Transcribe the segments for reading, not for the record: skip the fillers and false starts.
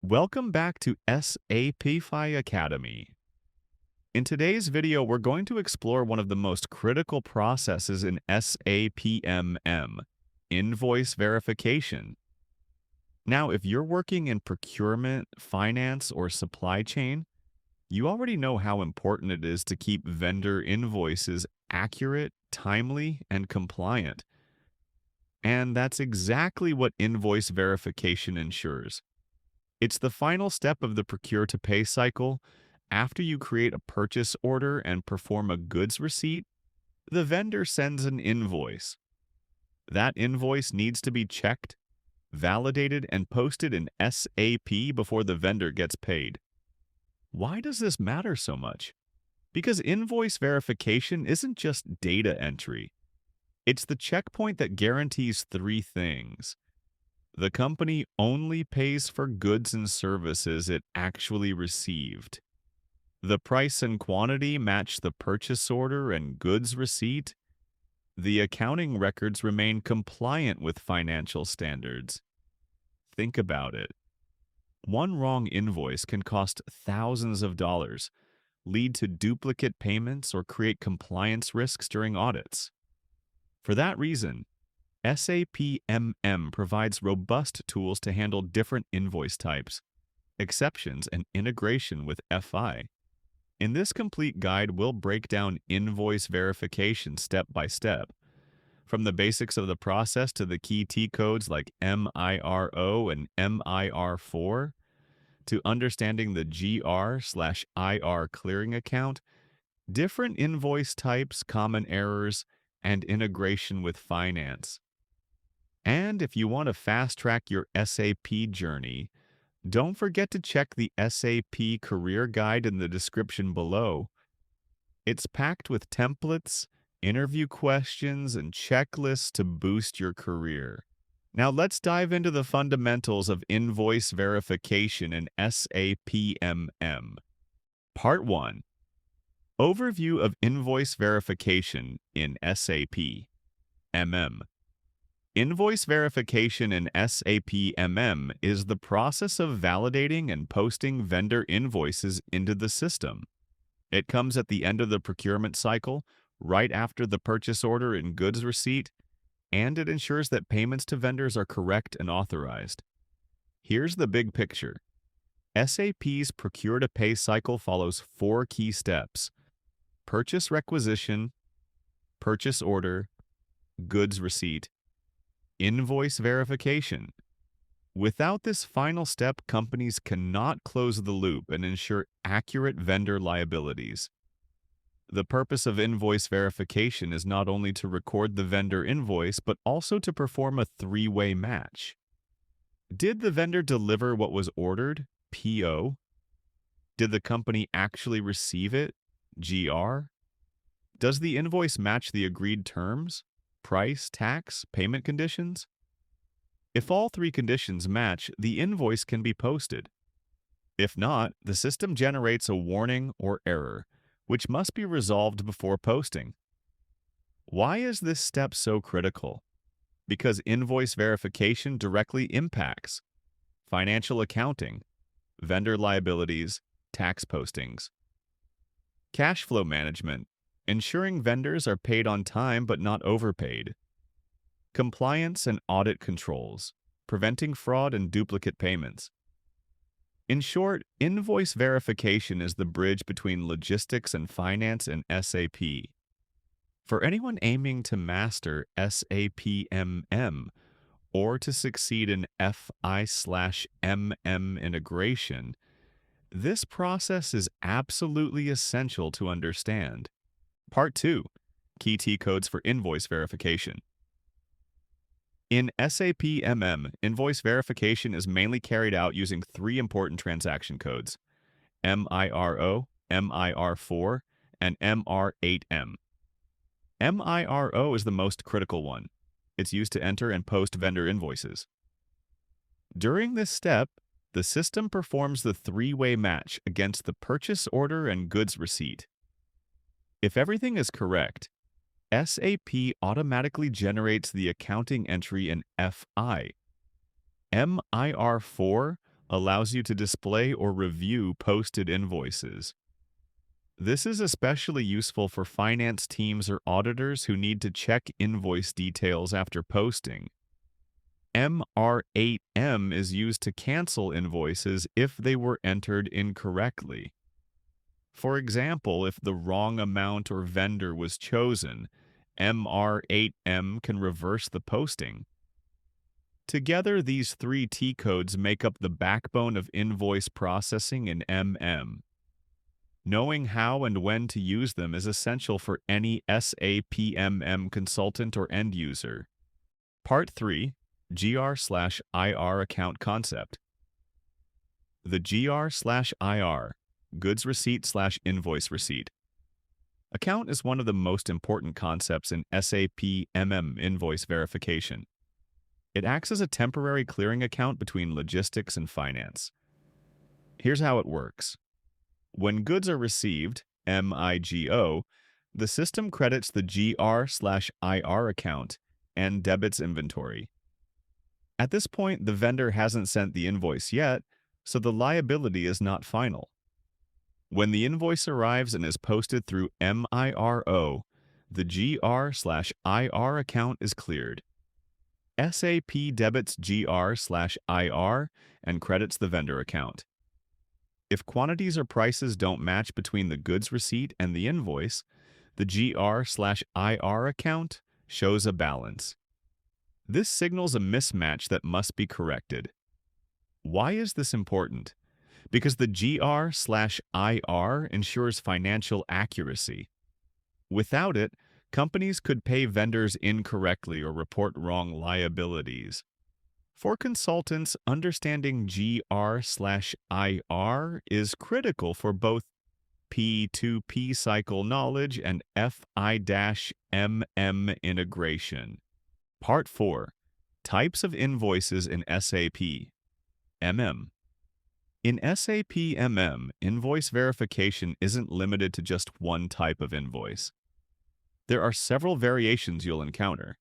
Welcome back to SAP Fi Academy. In today's video, we're going to explore one of the most critical processes in SAP MM, invoice verification. Now, if you're working in procurement, finance, or supply chain, you already know how important it is to keep vendor invoices accurate, timely, and compliant. And that's exactly what invoice verification ensures. It's the final step of the procure-to-pay cycle. After you create a purchase order and perform a goods receipt, the vendor sends an invoice. That invoice needs to be checked, validated, and posted in SAP before the vendor gets paid. Why does this matter so much? Because invoice verification isn't just data entry. It's the checkpoint that guarantees three things. The company only pays for goods and services it actually received. The price and quantity match the purchase order and goods receipt. The accounting records remain compliant with financial standards. Think about it. One wrong invoice can cost thousands of dollars, lead to duplicate payments, or create compliance risks during audits. For that reason, SAP MM provides robust tools to handle different invoice types, exceptions, and integration with FI. In this complete guide, we'll break down invoice verification step by step, from the basics of the process to the key T codes like MIRO and MIR4, to understanding the GR/IR clearing account, different invoice types, common errors, and integration with finance. And if you want to fast-track your SAP journey, don't forget to check the SAP Career Guide in the description below. It's packed with templates, interview questions, and checklists to boost your career. Now let's dive into the fundamentals of invoice verification in SAP MM. Part 1. Overview of invoice verification in SAP MM. Invoice verification in SAP MM is the process of validating and posting vendor invoices into the system. It comes at the end of the procurement cycle, right after the purchase order and goods receipt, and it ensures that payments to vendors are correct and authorized. Here's the big picture. SAP's procure-to-pay cycle follows 4 key steps: purchase requisition, purchase order, goods receipt, invoice verification. Without this final step, companies cannot close the loop and ensure accurate vendor liabilities. The purpose of invoice verification is not only to record the vendor invoice, but also to perform a three-way match. Did the vendor deliver what was ordered? PO. Did the company actually receive it? GR. Does the invoice match the agreed terms? Price, tax, payment conditions? If all 3 conditions match, the invoice can be posted. If not, the system generates a warning or error, which must be resolved before posting. Why is this step so critical? Because invoice verification directly impacts financial accounting, vendor liabilities, tax postings. Cash flow management, ensuring vendors are paid on time but not overpaid. Compliance and audit controls, preventing fraud and duplicate payments. In short, invoice verification is the bridge between logistics and finance in SAP. For anyone aiming to master SAP MM or to succeed in FI/MM integration, this process is absolutely essential to understand. Part 2. Key T codes for invoice verification. In SAP MM, invoice verification is mainly carried out using 3 important transaction codes: MIRO, MIR4, and MR8M. MIRO is the most critical one. It's used to enter and post vendor invoices. During this step, the system performs the three-way match against the purchase order and goods receipt. If everything is correct, SAP automatically generates the accounting entry in FI. MIR4 allows you to display or review posted invoices. This is especially useful for finance teams or auditors who need to check invoice details after posting. MR8M is used to cancel invoices if they were entered incorrectly. For example, if the wrong amount or vendor was chosen, MR8M can reverse the posting. Together, these three T codes make up the backbone of invoice processing in MM. Knowing how and when to use them is essential for any SAP MM consultant or end user. Part 3. GR/IR Account Concept. The GR/IR, Goods Receipt/Invoice Receipt. Account is one of the most important concepts in SAP MM Invoice Verification. It acts as a temporary clearing account between logistics and finance. Here's how it works. When goods are received, MIGO, the system credits the GR/IR account and debits inventory. At this point, the vendor hasn't sent the invoice yet, so the liability is not final. When the invoice arrives and is posted through MIRO, the GR/IR account is cleared. SAP debits GR/IR and credits the vendor account. If quantities or prices don't match between the goods receipt and the invoice, the GR/IR account shows a balance. This signals a mismatch that must be corrected. Why is this important? Because the GR/IR ensures financial accuracy. Without it, companies could pay vendors incorrectly or report wrong liabilities. For consultants, understanding GR/IR is critical for both P2P cycle knowledge and FI-MM integration. Part 4. Types of Invoices in SAP MM. In SAP MM, invoice verification isn't limited to just one type of invoice. There are several variations you'll encounter.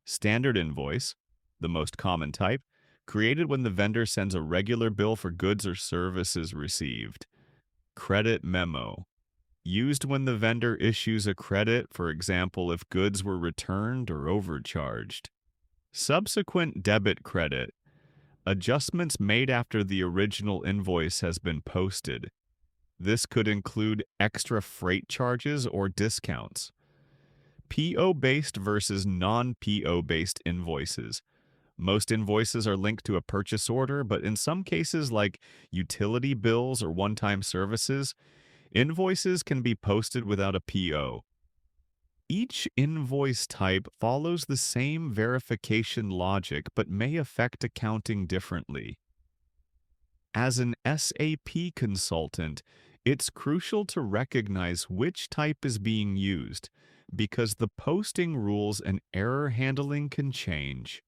Standard invoice, the most common type, created when the vendor sends a regular bill for goods or services received. Credit memo, used when the vendor issues a credit, for example, if goods were returned or overcharged. Subsequent debit credit, adjustments made after the original invoice has been posted. This could include extra freight charges or discounts. PO-based versus non-PO-based invoices. Most invoices are linked to a purchase order, but in some cases like utility bills or one-time services, invoices can be posted without a PO. Each invoice type follows the same verification logic but may affect accounting differently. As an SAP consultant, it's crucial to recognize which type is being used because the posting rules and error handling can change.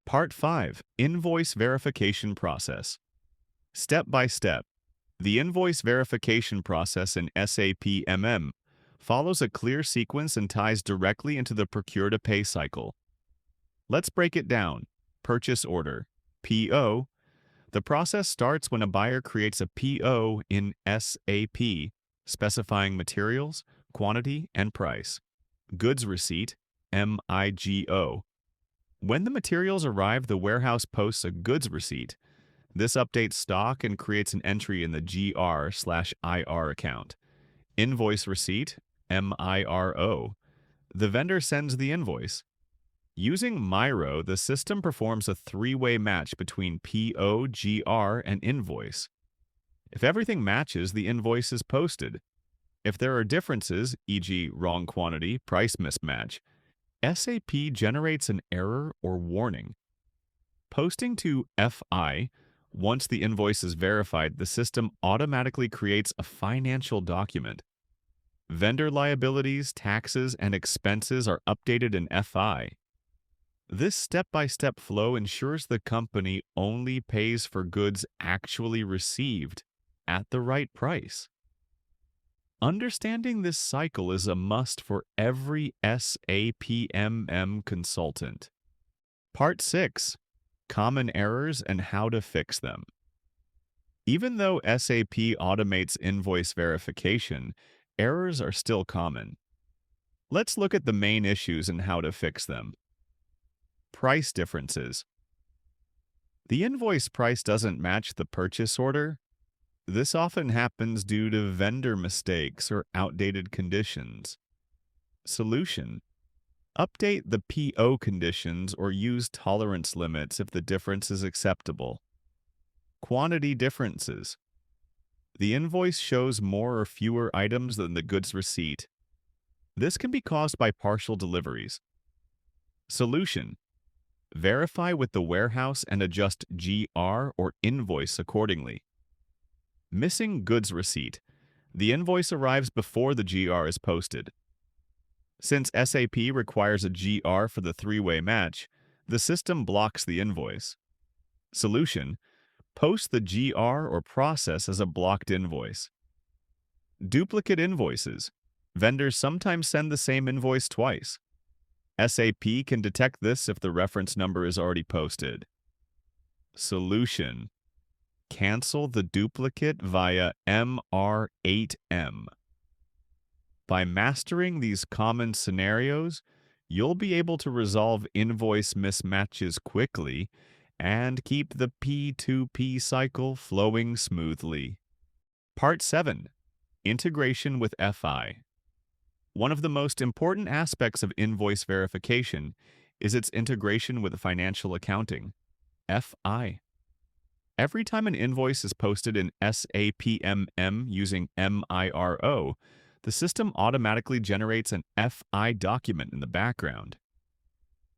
Part 5. Invoice Verification Process. Step by step. The invoice verification process in SAP MM follows a clear sequence and ties directly into the Procure-to-Pay cycle. Let's break it down. Purchase order. PO. The process starts when a buyer creates a PO in SAP, specifying materials, quantity, and price. Goods receipt. MIGO. When the materials arrive, the warehouse posts a goods receipt. This updates stock and creates an entry in the GR/IR account. Invoice receipt, MIRO. The vendor sends the invoice. Using MIRO, the system performs a three-way match between PO, GR, and invoice. If everything matches, the invoice is posted. If there are differences, e.g. wrong quantity, price mismatch, SAP generates an error or warning. Posting to FI, once the invoice is verified, the system automatically creates a financial document. Vendor liabilities, taxes, and expenses are updated in FI. This step-by-step flow ensures the company only pays for goods actually received at the right price. Understanding this cycle is a must for every SAP MM consultant. Part 6. Common errors and how to fix them. Even though SAP automates invoice verification, errors are still common. Let's look at the main issues and how to fix them. Price differences. The invoice price doesn't match the purchase order. This often happens due to vendor mistakes or outdated conditions. Solution: update the PO conditions or use tolerance limits if the difference is acceptable. Quantity differences. The invoice shows more or fewer items than the goods receipt. This can be caused by partial deliveries. Solution: verify with the warehouse and adjust GR or invoice accordingly. Missing goods receipt. The invoice arrives before the GR is posted. Since SAP requires a GR for the three-way match, the system blocks the invoice. Solution: post the GR or process as a blocked invoice. Duplicate invoices. Vendors sometimes send the same invoice twice. SAP can detect this if the reference number is already posted. Solution: cancel the duplicate via MR8M. By mastering these common scenarios, you'll be able to resolve invoice mismatches quickly and keep the P2P cycle flowing smoothly. Part 7. Integration with FI. One of the most important aspects of invoice verification is its integration with financial accounting, FI. Every time an invoice is posted in SAP MM using MIRO, the system automatically generates an FI document in the background.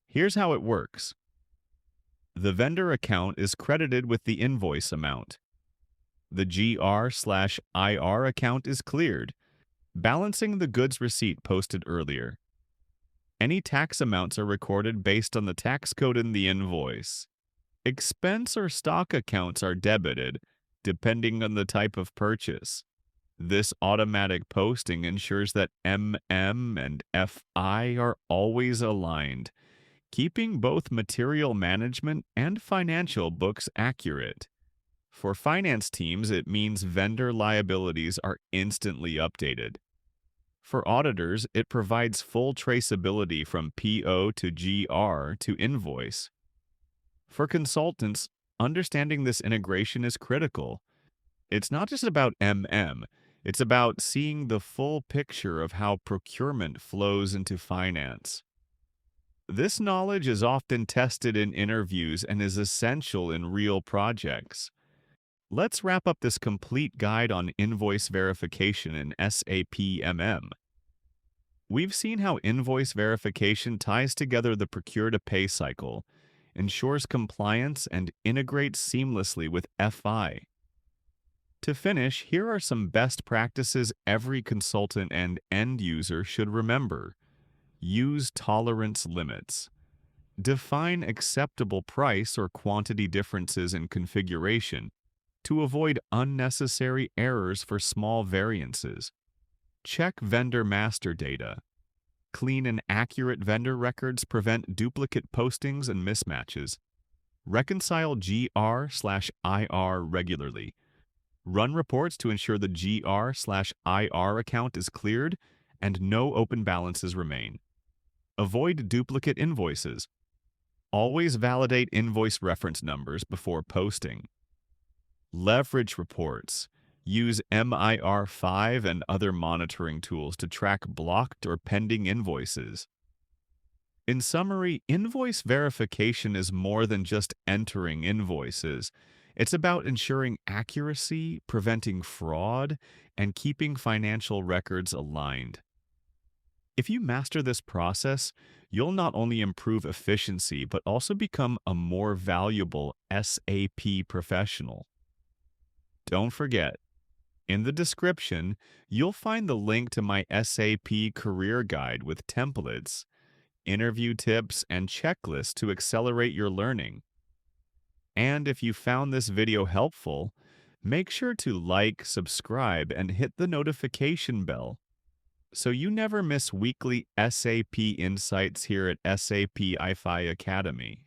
Here's how it works. The vendor account is credited with the invoice amount. The GR/IR account is cleared, balancing the goods receipt posted earlier. Any tax amounts are recorded based on the tax code in the invoice. Expense or stock accounts are debited, depending on the type of purchase. This automatic posting ensures that MM and FI are always aligned, keeping both material management and financial books accurate. For finance teams, it means vendor liabilities are instantly updated. For auditors, it provides full traceability from PO to GR to invoice. For consultants, understanding this integration is critical. It's not just about MM, it's about seeing the full picture of how procurement flows into finance. This knowledge is often tested in interviews and is essential in real projects. Let's wrap up this complete guide on invoice verification in SAP MM. We've seen how invoice verification ties together the procure-to-pay cycle, ensures compliance, and integrates seamlessly with FI. To finish, here are some best practices every consultant and end user should remember. Use tolerance limits. Define acceptable price or quantity differences in configuration to avoid unnecessary errors for small variances. Check vendor master data. Clean and accurate vendor records prevent duplicate postings and mismatches. Reconcile GR/IR regularly. Run reports to ensure the GR/IR account is cleared and no open balances remain. Avoid duplicate invoices. Always validate invoice reference numbers before posting. Leverage reports. Use MIR5 and other monitoring tools to track blocked or pending invoices. In summary, invoice verification is more than just entering invoices. It's about ensuring accuracy, preventing fraud, and keeping financial records aligned. If you master this process, you'll not only improve efficiency, but also become a more valuable SAP professional. Don't forget, in the description, you'll find the link to my SAP career guide with templates, interview tips, and checklists to accelerate your learning. And if you found this video helpful, make sure to like, subscribe, and hit the notification bell so you never miss weekly SAP insights here at SAP IFI Academy.